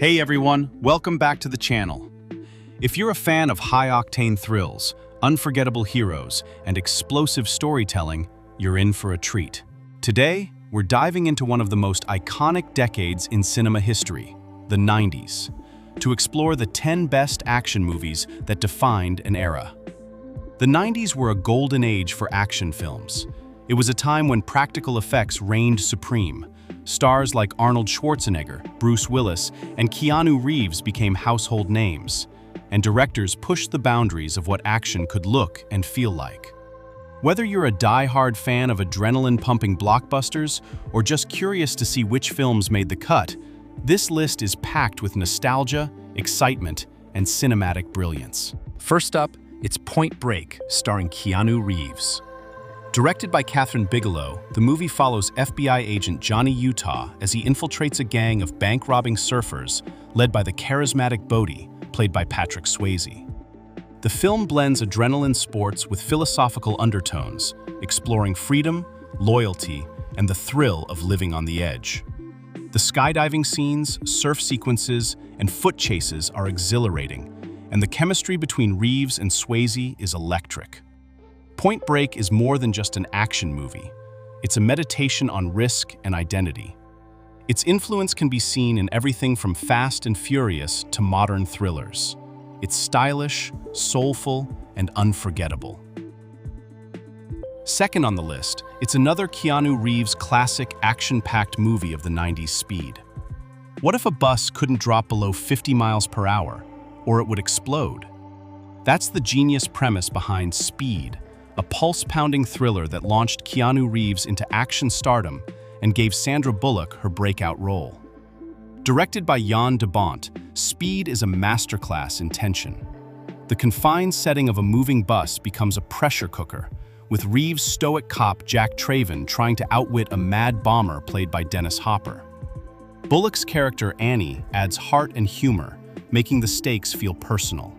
Hey everyone, welcome back to the channel. If you're a fan of high-octane thrills, unforgettable heroes, and explosive storytelling, you're in for a treat. Today, we're diving into one of the most iconic decades in cinema history, the 90s, to explore the 10 best action movies that defined an era. The 90s were a golden age for action films. It was a time when practical effects reigned supreme. Stars like Arnold Schwarzenegger, Bruce Willis, and Keanu Reeves became household names, and directors pushed the boundaries of what action could look and feel like. Whether you're a die-hard fan of adrenaline-pumping blockbusters or just curious to see which films made the cut, this list is packed with nostalgia, excitement, and cinematic brilliance. First up, it's Point Break, starring Keanu Reeves. Directed by Kathryn Bigelow, the movie follows FBI agent Johnny Utah as he infiltrates a gang of bank-robbing surfers led by the charismatic Bodie, played by Patrick Swayze. The film blends adrenaline sports with philosophical undertones, exploring freedom, loyalty, and the thrill of living on the edge. The skydiving scenes, surf sequences, and foot chases are exhilarating, and the chemistry between Reeves and Swayze is electric. Point Break is more than just an action movie. It's a meditation on risk and identity. Its influence can be seen in everything from Fast and Furious to modern thrillers. It's stylish, soulful, and unforgettable. Second on the list, it's another Keanu Reeves classic action-packed movie of the 90s speed. What if a bus couldn't drop below 50 miles per hour, or it would explode? That's the genius premise behind Speed, a pulse-pounding thriller that launched Keanu Reeves into action stardom and gave Sandra Bullock her breakout role. Directed by Jan de Bont, Speed is a masterclass in tension. The confined setting of a moving bus becomes a pressure cooker, with Reeves' stoic cop Jack Traven trying to outwit a mad bomber played by Dennis Hopper. Bullock's character Annie adds heart and humor, making the stakes feel personal.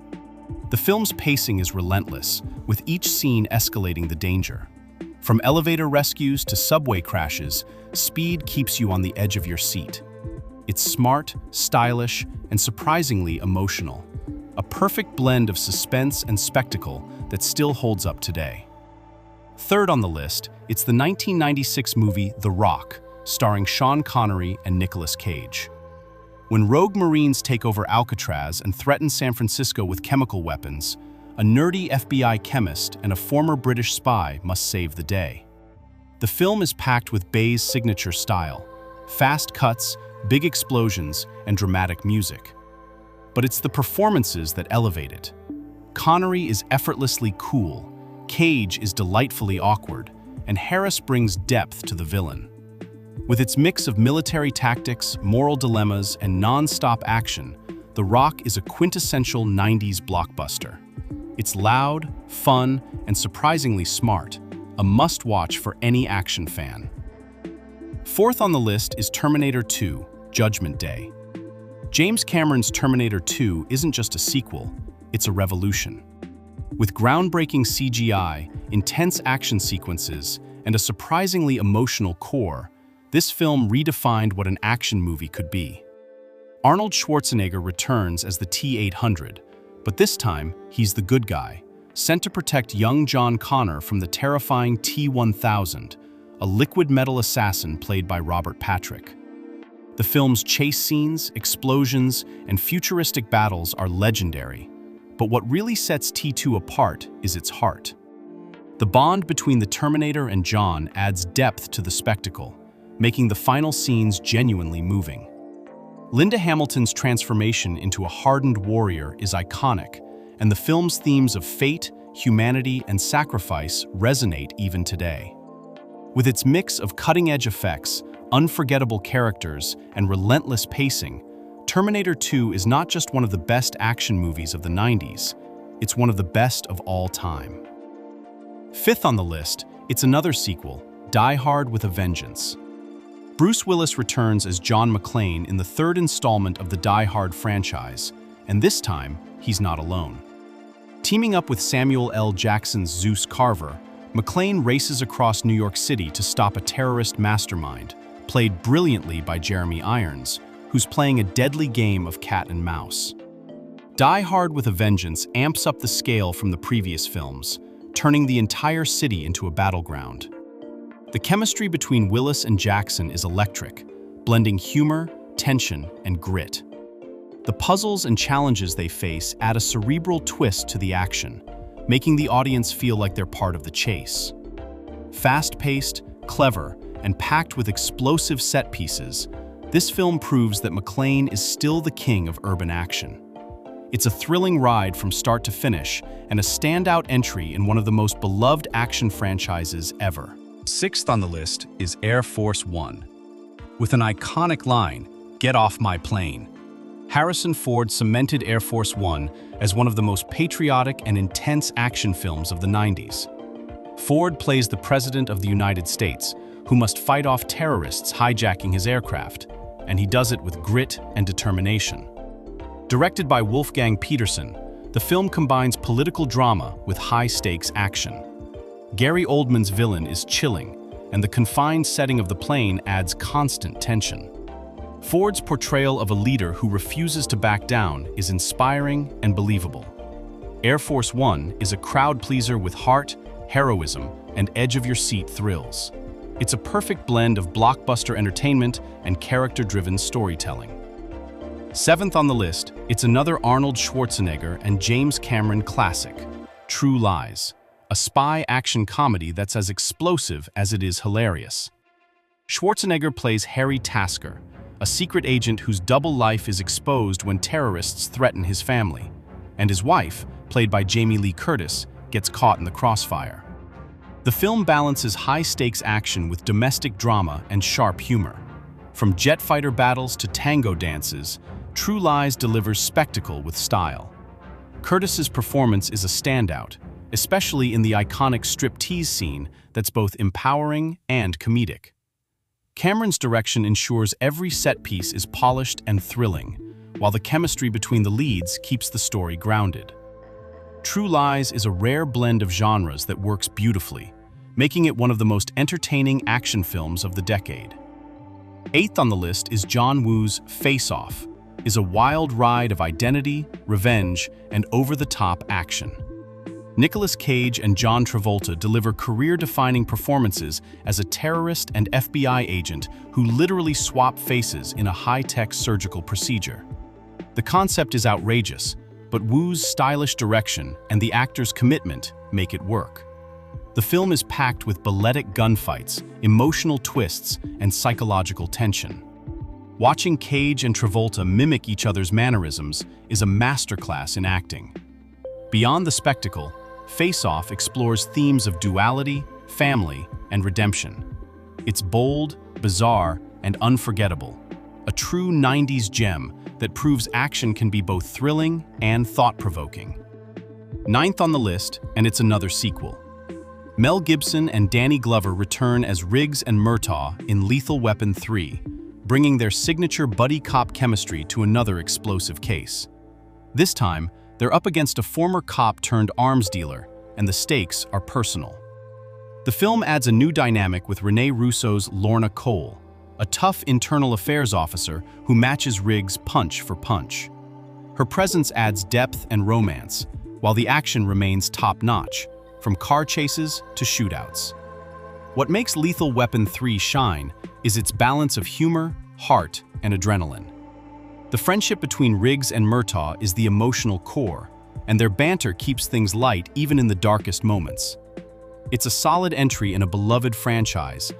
The film's pacing is relentless, with each scene escalating the danger. From elevator rescues to subway crashes, Speed keeps you on the edge of your seat. It's smart, stylish, and surprisingly emotional. A perfect blend of suspense and spectacle that still holds up today. Third on the list, it's the 1996 movie The Rock, starring Sean Connery and Nicolas Cage. When rogue Marines take over Alcatraz and threaten San Francisco with chemical weapons, a nerdy FBI chemist and a former British spy must save the day. The film is packed with Bay's signature style, fast cuts, big explosions, and dramatic music. But it's the performances that elevate it. Connery is effortlessly cool, Cage is delightfully awkward, and Harris brings depth to the villain. With its mix of military tactics, moral dilemmas, and non-stop action, The Rock is a quintessential 90s blockbuster. It's loud, fun, and surprisingly smart, a must-watch for any action fan. Fourth on the list is Terminator 2: Judgment Day. James Cameron's Terminator 2 isn't just a sequel, it's a revolution. With groundbreaking CGI, intense action sequences, and a surprisingly emotional core, this film redefined what an action movie could be. Arnold Schwarzenegger returns as the T-800, but this time, he's the good guy, sent to protect young John Connor from the terrifying T-1000, a liquid metal assassin played by Robert Patrick. The film's chase scenes, explosions, and futuristic battles are legendary, but what really sets T2 apart is its heart. The bond between the Terminator and John adds depth to the spectacle, making the final scenes genuinely moving. Linda Hamilton's transformation into a hardened warrior is iconic, and the film's themes of fate, humanity, and sacrifice resonate even today. With its mix of cutting-edge effects, unforgettable characters, and relentless pacing, Terminator 2 is not just one of the best action movies of the 90s, it's one of the best of all time. Fifth on the list, it's another sequel, Die Hard with a Vengeance. Bruce Willis returns as John McClane in the third installment of the Die Hard franchise, and this time, he's not alone. Teaming up with Samuel L. Jackson's Zeus Carver, McClane races across New York City to stop a terrorist mastermind, played brilliantly by Jeremy Irons, who's playing a deadly game of cat and mouse. Die Hard with a Vengeance amps up the scale from the previous films, turning the entire city into a battleground. The chemistry between Willis and Jackson is electric, blending humor, tension, and grit. The puzzles and challenges they face add a cerebral twist to the action, making the audience feel like they're part of the chase. Fast-paced, clever, and packed with explosive set pieces, this film proves that McClane is still the king of urban action. It's a thrilling ride from start to finish and a standout entry in one of the most beloved action franchises ever. Sixth on the list is Air Force One. With an iconic line, "Get off my plane," Harrison Ford cemented Air Force One as one of the most patriotic and intense action films of the 90s. Ford plays the President of the United States, who must fight off terrorists hijacking his aircraft, and he does it with grit and determination. Directed by Wolfgang Peterson, the film combines political drama with high-stakes action. Gary Oldman's villain is chilling, and the confined setting of the plane adds constant tension. Ford's portrayal of a leader who refuses to back down is inspiring and believable. Air Force One is a crowd-pleaser with heart, heroism, and edge-of-your-seat thrills. It's a perfect blend of blockbuster entertainment and character-driven storytelling. Seventh on the list, it's another Arnold Schwarzenegger and James Cameron classic, True Lies, a spy action comedy that's as explosive as it is hilarious. Schwarzenegger plays Harry Tasker, a secret agent whose double life is exposed when terrorists threaten his family, and his wife, played by Jamie Lee Curtis, gets caught in the crossfire. The film balances high-stakes action with domestic drama and sharp humor. From jet fighter battles to tango dances, True Lies delivers spectacle with style. Curtis's performance is a standout, especially in the iconic striptease scene that's both empowering and comedic. Cameron's direction ensures every set piece is polished and thrilling, while the chemistry between the leads keeps the story grounded. True Lies is a rare blend of genres that works beautifully, making it one of the most entertaining action films of the decade. Eighth on the list is John Woo's Face Off, is a wild ride of identity, revenge, and over-the-top action. Nicolas Cage and John Travolta deliver career-defining performances as a terrorist and FBI agent who literally swap faces in a high-tech surgical procedure. The concept is outrageous, but Woo's stylish direction and the actor's commitment make it work. The film is packed with balletic gunfights, emotional twists, and psychological tension. Watching Cage and Travolta mimic each other's mannerisms is a masterclass in acting. Beyond the spectacle, Face Off explores themes of duality, family, and redemption. It's bold, bizarre, and unforgettable, a true 90s gem that proves action can be both thrilling and thought-provoking. Ninth on the list, and it's another sequel. Mel Gibson and Danny Glover return as Riggs and Murtaugh in Lethal Weapon 3, bringing their signature buddy cop chemistry to another explosive case. This time, they're up against a former cop turned arms dealer, and the stakes are personal. The film adds a new dynamic with Rene Russo's Lorna Cole, a tough internal affairs officer who matches Riggs punch for punch. Her presence adds depth and romance, while the action remains top-notch, from car chases to shootouts. What makes Lethal Weapon 3 shine is its balance of humor, heart, and adrenaline. The friendship between Riggs and Murtaugh is the emotional core, and their banter keeps things light even in the darkest moments. It's a solid entry in a beloved franchise.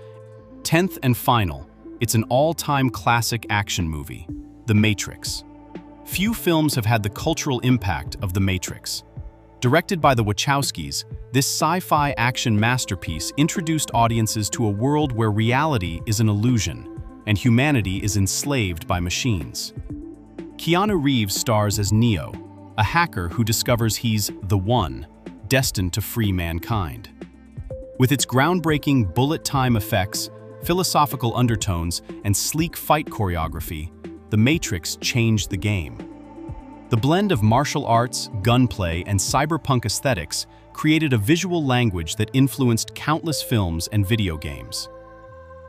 10th and final, it's an all-time classic action movie, The Matrix. Few films have had the cultural impact of The Matrix. Directed by the Wachowskis, this sci-fi action masterpiece introduced audiences to a world where reality is an illusion and humanity is enslaved by machines. Keanu Reeves stars as Neo, a hacker who discovers he's the one, destined to free mankind. With its groundbreaking bullet time effects, philosophical undertones, and sleek fight choreography, The Matrix changed the game. The blend of martial arts, gunplay, and cyberpunk aesthetics created a visual language that influenced countless films and video games.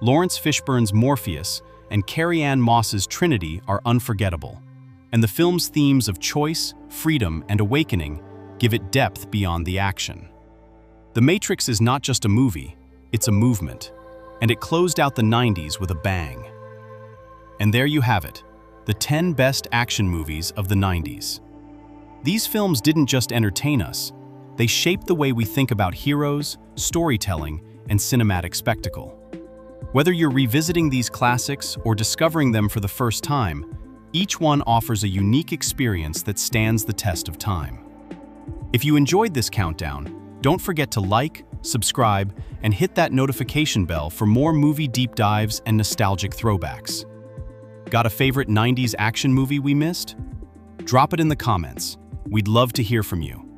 Lawrence Fishburne's Morpheus and Carrie-Anne Moss's Trinity are unforgettable. And the film's themes of choice, freedom, and awakening give it depth beyond the action. The Matrix is not just a movie, it's a movement, and it closed out the 90s with a bang. And there you have it, the 10 best action movies of the 90s. These films didn't just entertain us, they shaped the way we think about heroes, storytelling, and cinematic spectacle. Whether you're revisiting these classics or discovering them for the first time, each one offers a unique experience that stands the test of time. If you enjoyed this countdown, don't forget to like, subscribe, and hit that notification bell for more movie deep dives and nostalgic throwbacks. Got a favorite 90s action movie we missed? Drop it in the comments. We'd love to hear from you.